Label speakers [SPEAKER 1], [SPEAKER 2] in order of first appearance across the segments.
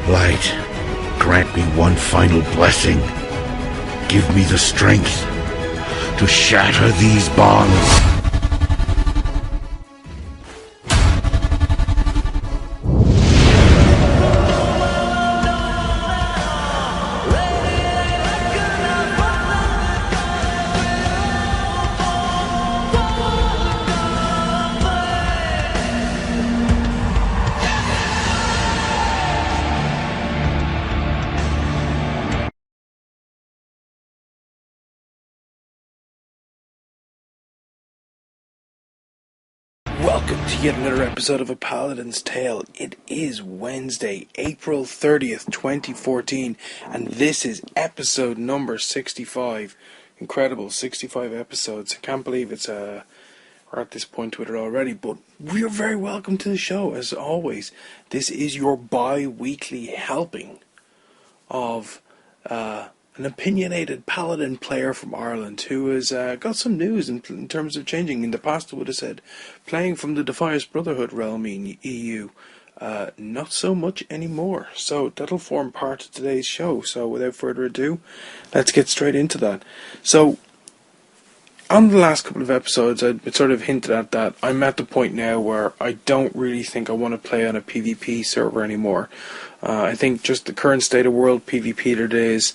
[SPEAKER 1] Light, grant me one final blessing. Give me the strength to shatter these bonds.
[SPEAKER 2] Welcome to yet another episode of A Paladin's Tale. It is Wednesday, April 30th, 2014, and this is episode number 65. Incredible, 65 episodes. I can't believe we're at this point with it already, but you're very welcome to the show, as always. This is your bi-weekly helping of an opinionated paladin player from Ireland who has got some news in terms of changing. In the past, I would have said playing from the Defiance Brotherhood realm in EU. Not so much anymore. So that'll form part of today's show. So without further ado, let's get straight into that. So on the last couple of episodes, I sort of hinted at that I'm at the point now where I don't really think I want to play on a PvP server anymore. I think just the current state of world PvP days,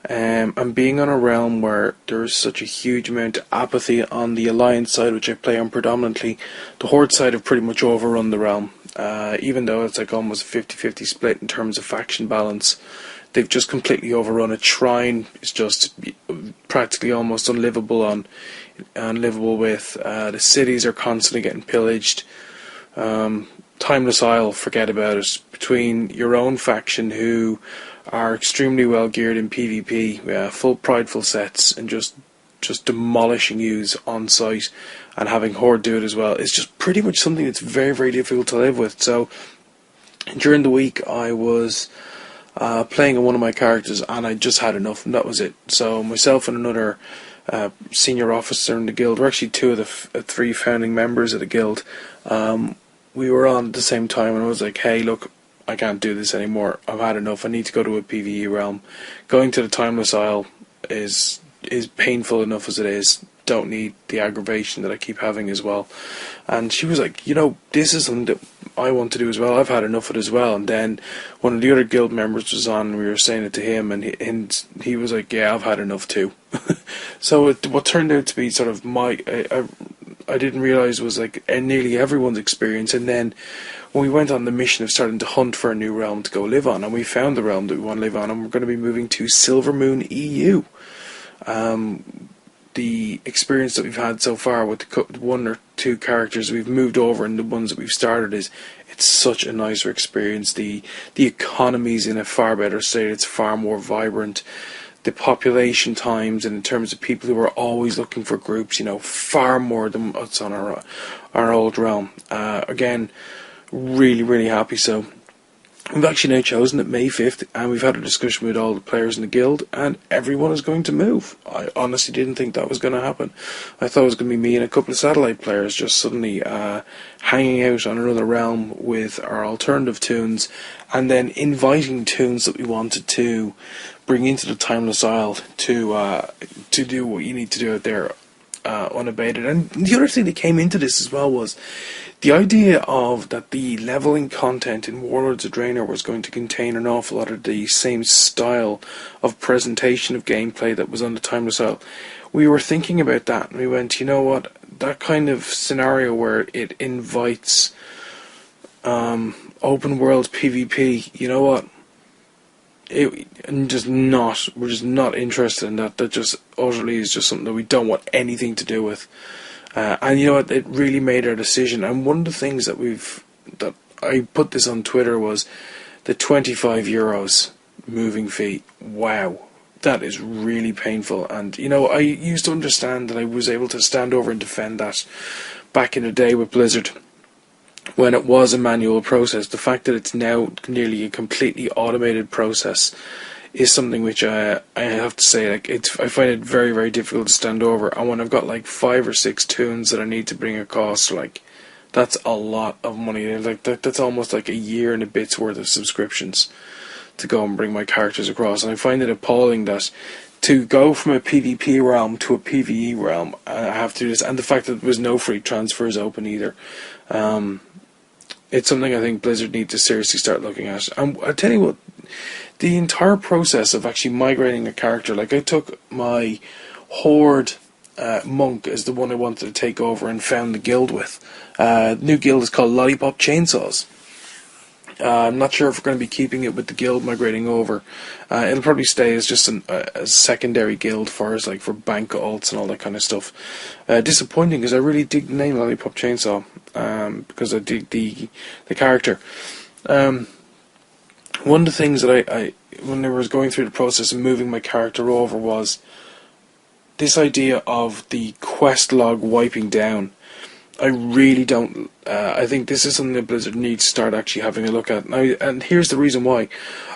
[SPEAKER 2] and being on a realm where there's such a huge amount of apathy on the Alliance side, which I play on predominantly, the Horde side have pretty much overrun the realm. Even though it's like almost a 50-50 split in terms of faction balance, they've just completely overrun it. Shrine is just practically almost unlivable with. The cities are constantly getting pillaged. Timeless Isle, forget about it. Between your own faction, who are extremely well geared in PvP, full prideful sets, and just demolishing yous on site, and having Horde do it as well, it's just pretty much something that's very, very difficult to live with. So during the week I was playing one of my characters, and I just had enough, and that was it. So myself and another senior officer in the guild, we're actually two of the three founding members of the guild, we were on at the same time, and I was like, hey, look, I can't do this anymore. I've had enough. I need to go to a PvE realm. Going to the Timeless Isle is painful enough as it is. Don't need the aggravation that I keep having as well. And she was like, this is something that I want to do as well. I've had enough of it as well. And then one of the other guild members was on, and we were saying it to him, and he was like, yeah, I've had enough too. So what turned out to be sort of I didn't realise was like nearly everyone's experience. And then when we went on the mission of starting to hunt for a new realm to go live on, and we found the realm that we want to live on, and we're going to be moving to Silvermoon EU. The experience that we've had so far with the one or two characters we've moved over and the ones that we've started it's such a nicer experience. The economy's in a far better state. It's far more vibrant. The population times, and in terms of people who are always looking for groups, far more than what's on our old realm. Again, really, really happy. So we've actually now chosen at May 5th, and we've had a discussion with all the players in the guild, and everyone is going to move. I honestly didn't think that was going to happen. I thought it was going to be me and a couple of satellite players just suddenly hanging out on another realm with our alternative Toons, and then inviting Toons that we wanted to bring into the Timeless Isle to do what you need to do out there unabated. And the other thing that came into this as well was the idea of that the leveling content in Warlords of Draenor was going to contain an awful lot of the same style of presentation of gameplay that was on the Timeless Isle. We were thinking about that, and we went, you know what, that kind of scenario where it invites open world PvP, you know what, we're just not interested in that. That just utterly is just something that we don't want anything to do with. And you know what, it really made our decision. And one of the things that I put this on Twitter was the €25 moving fee. Wow, that is really painful. And I used to understand that I was able to stand over and defend that back in the day with Blizzard, when it was a manual process. The fact that it's now nearly a completely automated process is something which I have to say, I find it very, very difficult to stand over. And when I've got like 5 or 6 Toons that I need to bring across, that's a lot of money. That's almost like a year and a bit's worth of subscriptions. to go and bring my characters across, and I find it appalling that to go from a PvP realm to a PvE realm, I have to do this, and the fact that there was no free transfers open either. It's something I think Blizzard need to seriously start looking at. And I tell you what, the entire process of actually migrating a character, like I took my Horde monk as the one I wanted to take over and found the guild with. New guild is called Lollipop Chainsaws. I'm not sure if we're going to be keeping it with the guild migrating over. It'll probably stay as just a secondary guild for us, like for bank alts and all that kind of stuff. Disappointing, because I really dig the name Lollipop Chainsaw, because I dig the character. One of the things that I when I was going through the process of moving my character over was this idea of the quest log wiping down. I really don't. I think this is something that Blizzard needs to start actually having a look at. Now, and here's the reason why.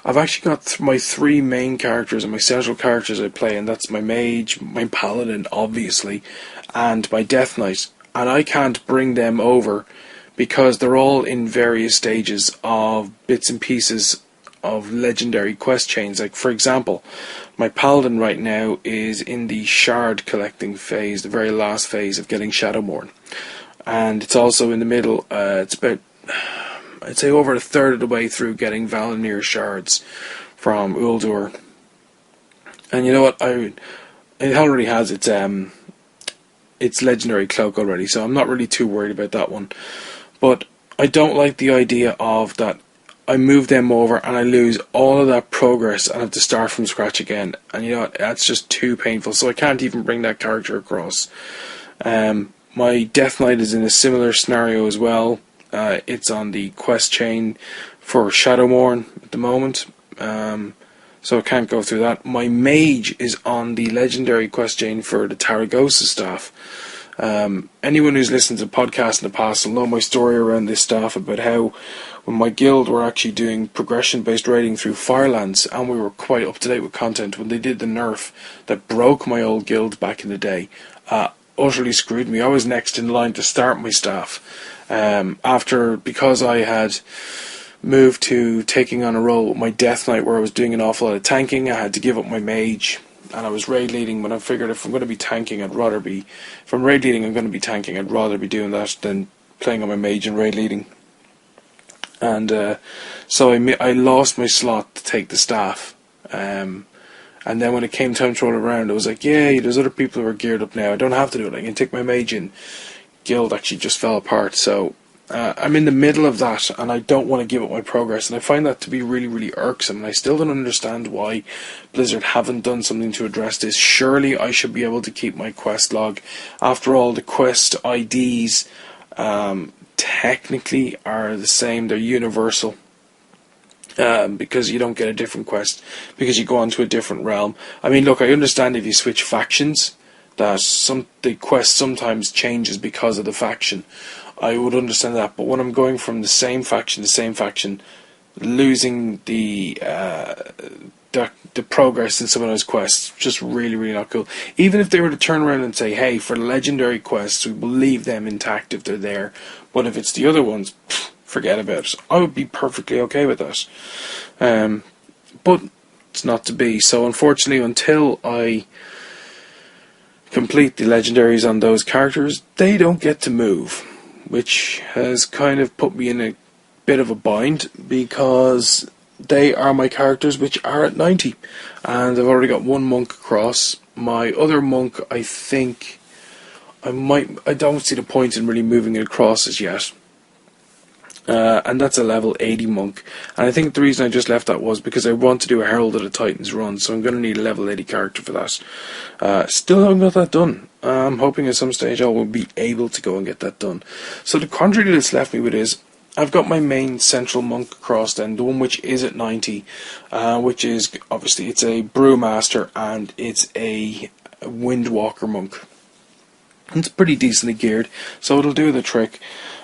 [SPEAKER 2] I've actually got my three main characters and my central characters I play, and that's my mage, my paladin, obviously, and my death knight. And I can't bring them over because they're all in various stages of bits and pieces of legendary quest chains. Like, for example, my paladin right now is in the shard collecting phase, the very last phase of getting Shadowmourne. And it's also in the middle, it's about, I'd say over a third of the way through getting Valinir shards from Uldur. And you know what, it already has its legendary cloak already, so I'm not really too worried about that one. But I don't like the idea of that I move them over and I lose all of that progress and have to start from scratch again. And you know what, that's just too painful, so I can't even bring that character across. My Death Knight is in a similar scenario as well. It's on the quest chain for Shadowmourne at the moment, so I can't go through that. My Mage is on the legendary quest chain for the Taragosa staff. Anyone who's listened to podcasts in the past will know my story around this staff, about how when my guild were actually doing progression-based raiding through Firelands, and we were quite up-to-date with content, when they did the nerf that broke my old guild back in the day, utterly screwed me. I was next in line to start my staff. Because I had moved to taking on a role with my Death Knight where I was doing an awful lot of tanking, I had to give up my Mage, and I was raid leading. When I figured if I'm going to be tanking, if I'm raid leading, I'm going to be tanking, I'd rather be doing that than playing on my Mage and raid leading. And so I lost my slot to take the staff. And then when it came time to roll around, I was like, yay, there's other people who are geared up now. I don't have to do it. I can take my mage in. Guild actually just fell apart. So I'm in the middle of that, and I don't want to give up my progress. And I find that to be really, really irksome. And I still don't understand why Blizzard haven't done something to address this. Surely I should be able to keep my quest log. After all, the quest IDs technically are the same. They're universal. Because you don't get a different quest because you go on to a different realm. I mean, look, I understand if you switch factions that the quest sometimes changes because of the faction. I would understand that, but when I'm going from the same faction to same faction, losing the progress in some of those quests, just really, really not cool. Even if they were to turn around and say, hey, for legendary quests, we will leave them intact if they're there, but if it's the other ones, forget about it. I would be perfectly okay with that. But it's not to be. So unfortunately, until I complete the legendaries on those characters, they don't get to move, which has kind of put me in a bit of a bind, because they are my characters which are at 90, and I've already got one monk across. My other monk, I think I don't see the point in really moving it across as yet. And that's a level 80 monk. And I think the reason I just left that was because I want to do a Herald of the Titans run, so I'm going to need a level 80 character for that. Still haven't got that done. I'm hoping at some stage I will be able to go and get that done. So the quandary that's left me with is, I've got my main central monk across then, the one which is at 90, which is, obviously, it's a Brewmaster and it's a Windwalker monk. It's pretty decently geared, so it'll do the trick.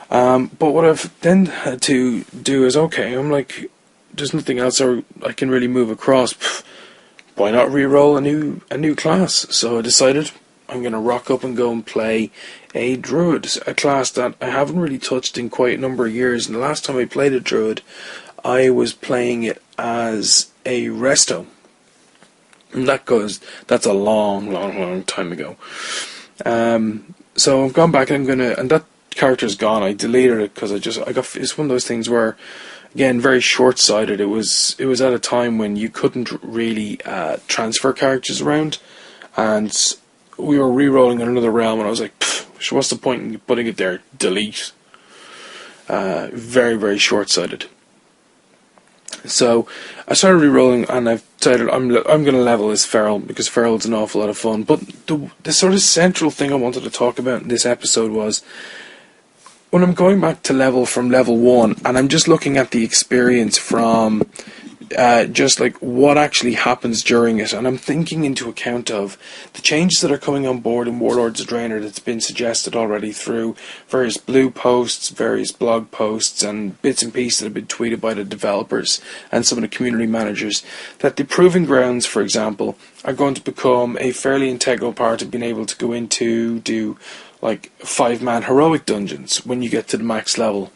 [SPEAKER 2] But what I've then had to do is, okay, I'm like, there's nothing else I can really move across. Why not re-roll a new class? So I decided I'm going to rock up and go and play a Druid, a class that I haven't really touched in quite a number of years. And the last time I played a Druid, I was playing it as a resto. And that's a long time ago. So I've gone back and and that character's gone. I deleted it because it's one of those things where, again, very short-sighted. It was at a time when you couldn't really transfer characters around, and we were re-rolling in another realm, and I was like, what's the point in putting it there? Delete. Very, very short-sighted. So I started re-rolling, and I've decided I'm going to level as Feral, because Feral's an awful lot of fun. But the sort of central thing I wanted to talk about in this episode was, when I'm going back to level from level 1, and I'm just looking at the experience from just like what actually happens during it, and I'm thinking into account of the changes that are coming on board in Warlords of Draenor that's been suggested already through various blue posts, various blog posts, and bits and pieces that have been tweeted by the developers and some of the community managers, that the Proving Grounds, for example, are going to become a fairly integral part of being able to go into do like 5-man heroic dungeons when you get to the max level.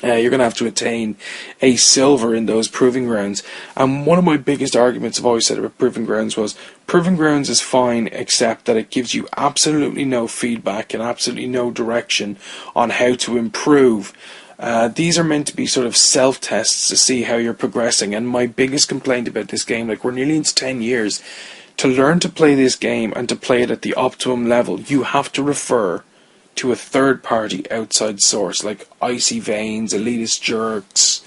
[SPEAKER 2] You're going to have to attain a silver in those Proving Grounds. And one of my biggest arguments I've always said about Proving Grounds was, Proving Grounds is fine, except that it gives you absolutely no feedback and absolutely no direction on how to improve. These are meant to be sort of self-tests to see how you're progressing. And my biggest complaint about this game, like, we're nearly into 10 years, to learn to play this game and to play it at the optimum level, you have to refer to a third-party outside source like Icy Veins, Elitist Jerks,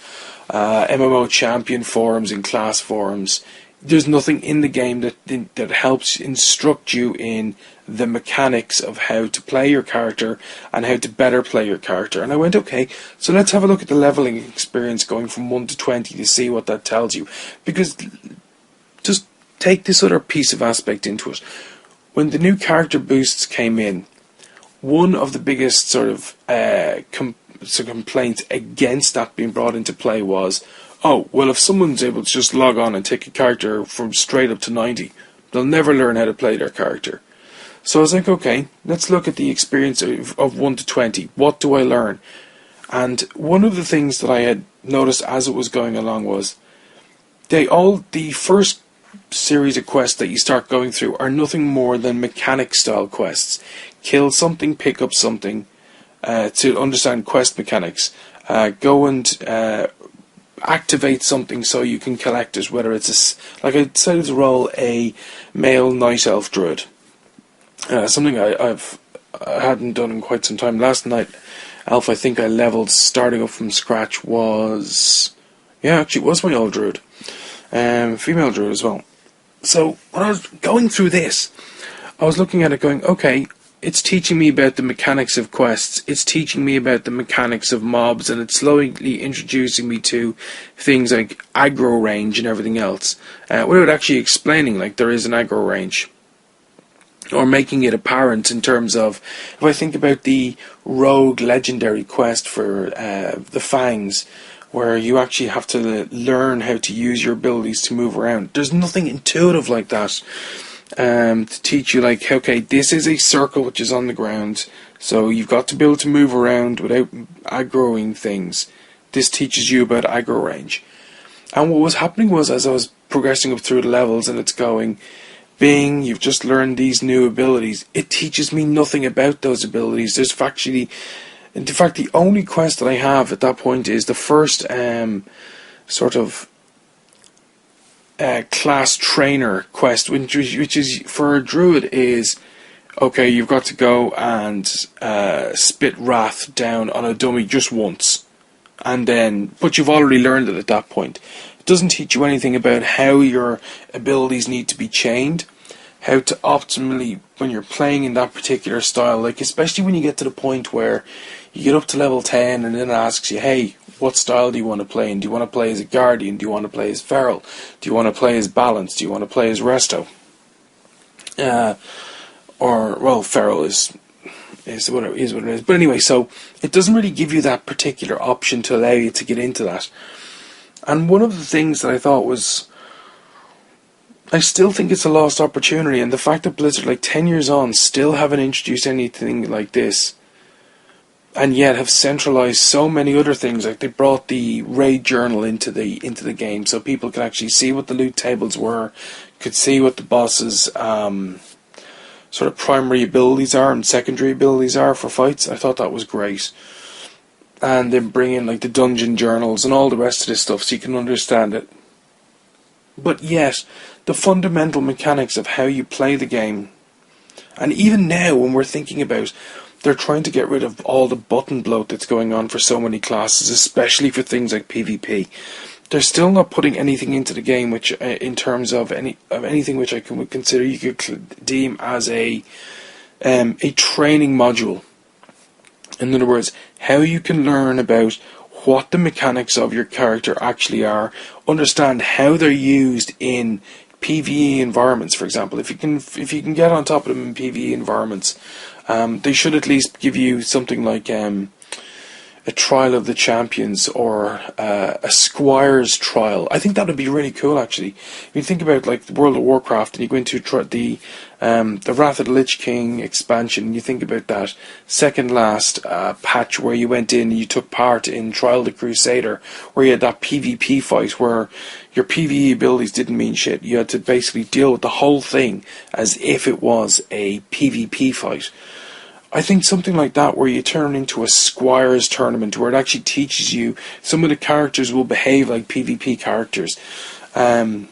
[SPEAKER 2] MMO Champion forums and class forums. There's nothing in the game that helps instruct you in the mechanics of how to play your character and how to better play your character. And I went, okay, so let's have a look at the leveling experience going from 1 to 20 to see what that tells you. Because just take this other piece of aspect into it. When the new character boosts came in, one of the biggest sort of complaints against that being brought into play was, oh, well, if someone's able to just log on and take a character from straight up to 90, they'll never learn how to play their character. So I was like, okay, let's look at the experience of 1 to 20. What do I learn? And one of the things that I had noticed as it was going along was, the first series of quests that you start going through are nothing more than mechanic style quests. Kill something, pick up something, to understand quest mechanics. Go and activate something so you can collect it, whether it's like I decided to roll a male night elf druid. Something I hadn't done in quite some time. Last night elf I think I leveled starting up from scratch was it was my old druid. Female druid as well. So when I was going through this, I was looking at it going, okay, it's teaching me about the mechanics of quests, it's teaching me about the mechanics of mobs, and it's slowly introducing me to things like aggro range and everything else, without actually explaining like there is an aggro range, or making it apparent in terms of, if I think about the rogue legendary quest for the Fangs, where you actually have to learn how to use your abilities to move around. There's nothing intuitive like that to teach you, like, okay, this is a circle which is on the ground, so you've got to be able to move around without aggroing things. This teaches you about aggro range. And what was happening was, as I was progressing up through the levels and it's going, Bing, you've just learned these new abilities, it teaches me nothing about those abilities. In fact, the only quest that I have at that point is the first sort of class trainer quest, which is for a druid is, okay, you've got to go and spit wrath down on a dummy just once, but you've already learned it at that point. It doesn't teach you anything about how your abilities need to be chained, how to optimally, when you're playing in that particular style, like especially when you get to the point where you get up to level 10 and then it asks you, hey, what style do you want to play in? Do you want to play as a Guardian? Do you want to play as Feral? Do you want to play as Balance? Do you want to play as Resto? Feral is what it is. But anyway, so it doesn't really give you that particular option to allow you to get into that. And one of the things that I thought was, I still think it's a lost opportunity, and the fact that Blizzard, like 10 years on, still haven't introduced anything like this and yet have centralized so many other things. Like they brought the raid journal into the game, so people could actually see what the loot tables were, could see what the bosses' sort of primary abilities are and secondary abilities are for fights. I thought that was great. And then bring in like the dungeon journals and all the rest of this stuff so you can understand it. But yet, the fundamental mechanics of how you play the game, and even now when we're thinking about, they're trying to get rid of all the button bloat that's going on for so many classes, especially for things like PvP. They're still not putting anything into the game which, in terms of anything which I would consider you could deem as a training module. In other words, how you can learn about what the mechanics of your character actually are, understand how they're used in PvE environments, for example. If you can get on top of them in PvE environments, they should at least give you something like a trial of the champions or a squire's trial. I think that would be really cool, actually. If you think about like World of Warcraft and you go into the Wrath of the Lich King expansion, and you think about that second last patch where you went in and you took part in Trial of the Crusader, where you had that PvP fight where your PvE abilities didn't mean shit. You had to basically deal with the whole thing as if it was a PvP fight. I think something like that, where you turn into a squire's tournament, where it actually teaches you, some of the characters will behave like PvP characters, and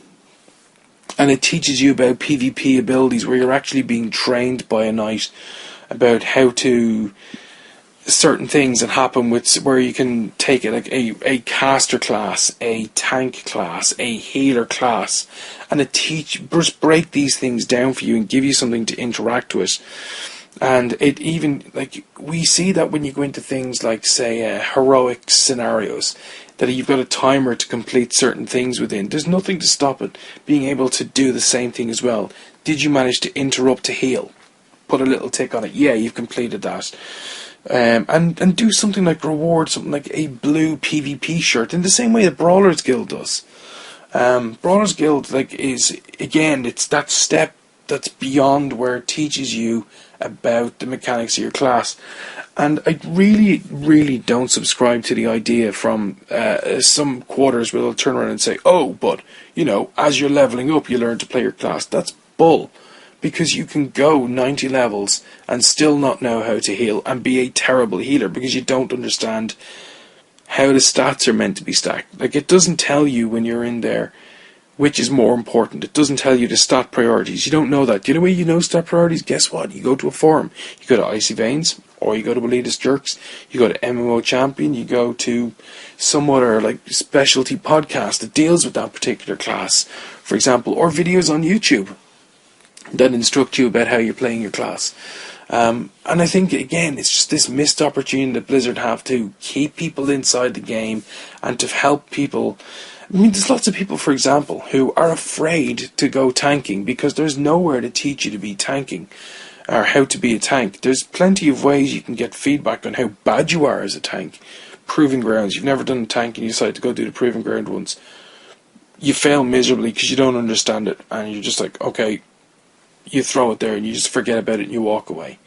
[SPEAKER 2] it teaches you about PvP abilities, where you're actually being trained by a knight about how to, certain things that happen with, where you can take it like a caster class, a tank class, a healer class, and it just break these things down for you and give you something to interact with. And it even, like, we see that when you go into things like, say, heroic scenarios, that you've got a timer to complete certain things within. There's nothing to stop it being able to do the same thing as well. Did you manage to interrupt to heal? Put a little tick on it. Yeah, you've completed that. And do something like reward something like a blue PvP shirt in the same way that Brawlers Guild does. Brawlers Guild, like, is, again, it's that step that's beyond, where it teaches you about the mechanics of your class. And I really, really don't subscribe to the idea from some quarters where they'll turn around and say, oh, but, you know, as you're leveling up, you learn to play your class. That's bull. Because you can go 90 levels and still not know how to heal and be a terrible healer because you don't understand how the stats are meant to be stacked. Like, it doesn't tell you when you're in there which is more important. It doesn't tell you the stat priorities. You don't know that. The only way you know stat priorities, guess what? You go to a forum. You go to Icy Veins, or you go to Elitist Jerks, you go to MMO Champion, you go to some other like specialty podcast that deals with that particular class, for example, or videos on YouTube that instruct you about how you're playing your class. And I think, again, it's just this missed opportunity that Blizzard have to keep people inside the game and to help people. I mean, there's lots of people, for example, who are afraid to go tanking because there's nowhere to teach you to be tanking or how to be a tank. There's plenty of ways you can get feedback on how bad you are as a tank. Proving grounds. You've never done a tank and you decide to go do the proving ground once. You fail miserably because you don't understand it, and you're just like, okay, you throw it there and you just forget about it and you walk away.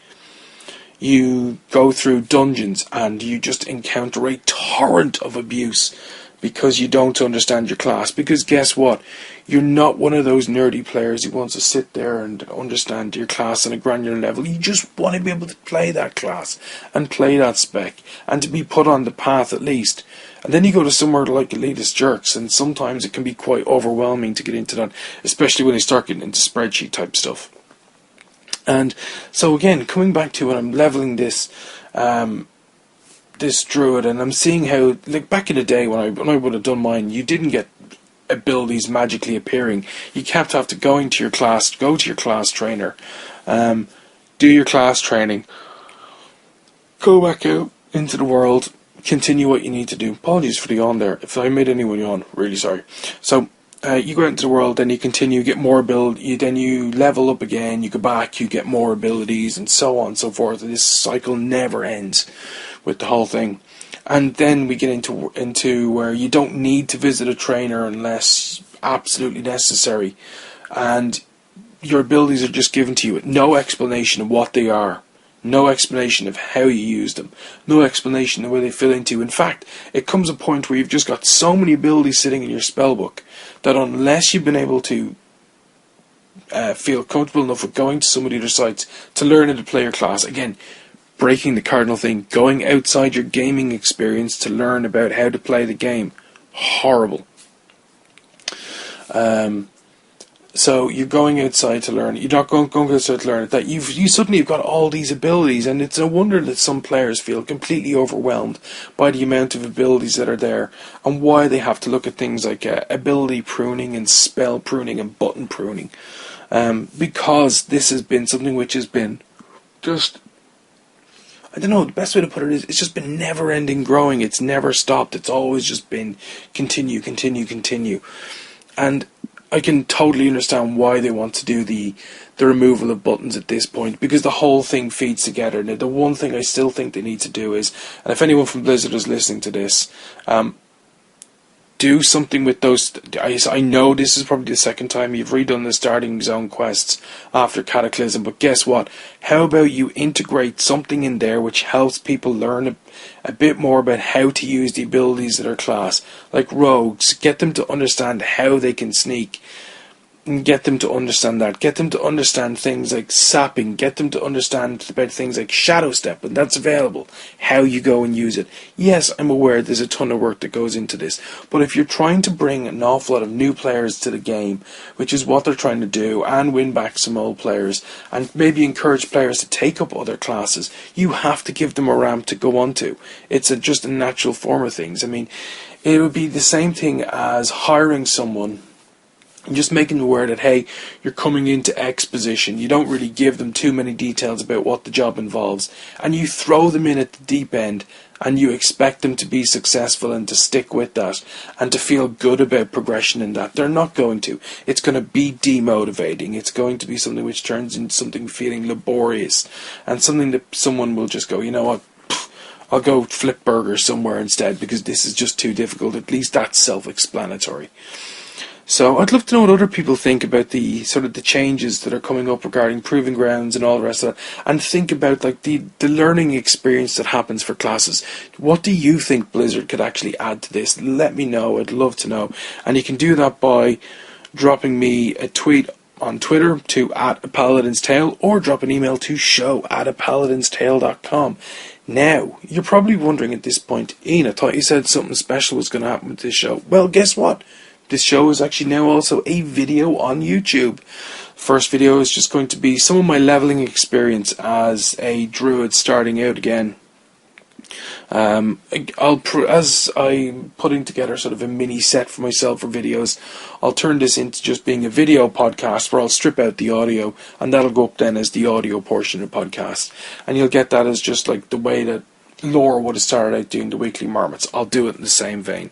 [SPEAKER 2] You go through dungeons and you just encounter a torrent of abuse because you don't understand your class. Because guess what? You're not one of those nerdy players who wants to sit there and understand your class on a granular level. You just want to be able to play that class and play that spec and to be put on the path at least. And then you go to somewhere like Elitist Jerks, and sometimes it can be quite overwhelming to get into that, especially when you start getting into spreadsheet type stuff. And so again, coming back to it, I'm leveling this this druid, and I'm seeing how, like back in the day when I would have done mine, you didn't get abilities magically appearing. You kept after going to your class, go to your class trainer, do your class training, go back out into the world, continue what you need to do. Apologies for the yawn there. If I made anyone yawn, really sorry. So you go out into the world, then you continue, get more ability, then you level up again, you go back, you get more abilities, and so on and so forth. And this cycle never ends with the whole thing. And then we get into where you don't need to visit a trainer unless absolutely necessary, and your abilities are just given to you with no explanation of what they are. No explanation of how you use them. No explanation of where they fit into. In fact, it comes a point where you've just got so many abilities sitting in your spellbook that unless you've been able to feel comfortable enough with going to some of the other sites to learn how to play your class, again, breaking the cardinal thing, going outside your gaming experience to learn about how to play the game. Horrible. So you're going outside to learn. You're not going outside to learn it. That you suddenly have got all these abilities, and it's no wonder that some players feel completely overwhelmed by the amount of abilities that are there, and why they have to look at things like ability pruning and spell pruning and button pruning, because this has been something which has been just, I don't know, the best way to put it is, it's just been never-ending growing. It's never stopped. It's always just been continue. And I can totally understand why they want to do the removal of buttons at this point, because the whole thing feeds together. Now, the one thing I still think they need to do is, and if anyone from Blizzard is listening to this, do something with those. I know this is probably the second time you've redone the starting zone quests after Cataclysm, but guess what? How about you integrate something in there which helps people learn a bit more about how to use the abilities of their class, like rogues. Get them to understand how they can sneak, and get them to understand that. Get them to understand things like sapping. Get them to understand about things like shadow step, and that's available. How you go and use it. Yes, I'm aware there's a ton of work that goes into this, but if you're trying to bring an awful lot of new players to the game, which is what they're trying to do, and win back some old players, and maybe encourage players to take up other classes, you have to give them a ramp to go onto. It's just a natural form of things. I mean, it would be the same thing as hiring someone and just making them aware that, hey, you're coming into X position. You don't really give them too many details about what the job involves, and you throw them in at the deep end, and you expect them to be successful and to stick with that and to feel good about progression in that. They're not going to. It's going to be demotivating. It's going to be something which turns into something feeling laborious, and something that someone will just go, you know what, I'll go flip burgers somewhere instead because this is just too difficult. At least that's self-explanatory. So I'd love to know what other people think about the sort of the changes that are coming up regarding proving grounds and all the rest of that, and think about like the learning experience that happens for classes. What do you think Blizzard could actually add to this? Let me know. I'd love to know. And you can do that by dropping me a tweet on Twitter to @apalatinstale, or drop an email to show@apalatinstale.com. Now, you're probably wondering at this point, Ian, I thought you said something special was going to happen with this show. Well, guess what? This show is actually now also a video on YouTube. First video is just going to be some of my leveling experience as a druid starting out again. As I'm putting together sort of a mini set for myself for videos, I'll turn this into just being a video podcast where I'll strip out the audio, and that'll go up then as the audio portion of the podcast. And you'll get that as just like the way that Laura would have started out doing the weekly marmots. I'll do it in the same vein.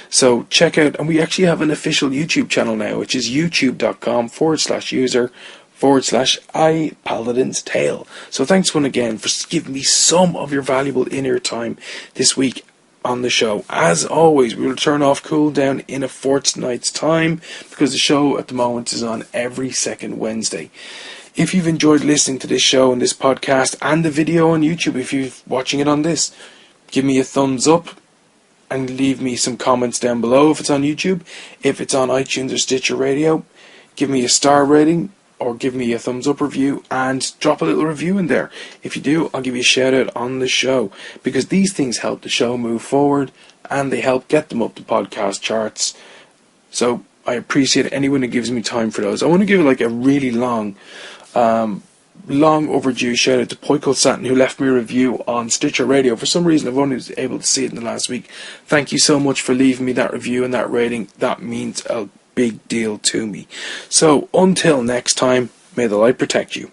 [SPEAKER 2] So check out, and we actually have an official YouTube channel now, which is youtube.com/user/iPaladinsTale. So thanks once again for giving me some of your valuable in-ear time this week on the show. As always, we will turn off cooldown in a fortnight's time, because the show at the moment is on every second Wednesday. If you've enjoyed listening to this show and this podcast and the video on YouTube, if you're watching it on this, give me a thumbs up and leave me some comments down below if it's on YouTube. If it's on iTunes or Stitcher Radio, give me a star rating or give me a thumbs up review and drop a little review in there. If you do, I'll give you a shout out on the show, because these things help the show move forward and they help get them up the podcast charts. So I appreciate anyone who gives me time for those. I want to give like a really long overdue shout out to Poikle Satin, who left me a review on Stitcher Radio. For some reason I've only been able to see it in the last week. Thank you so much for leaving me that review and that rating. That means a big deal to me. So until next time, may the light protect you.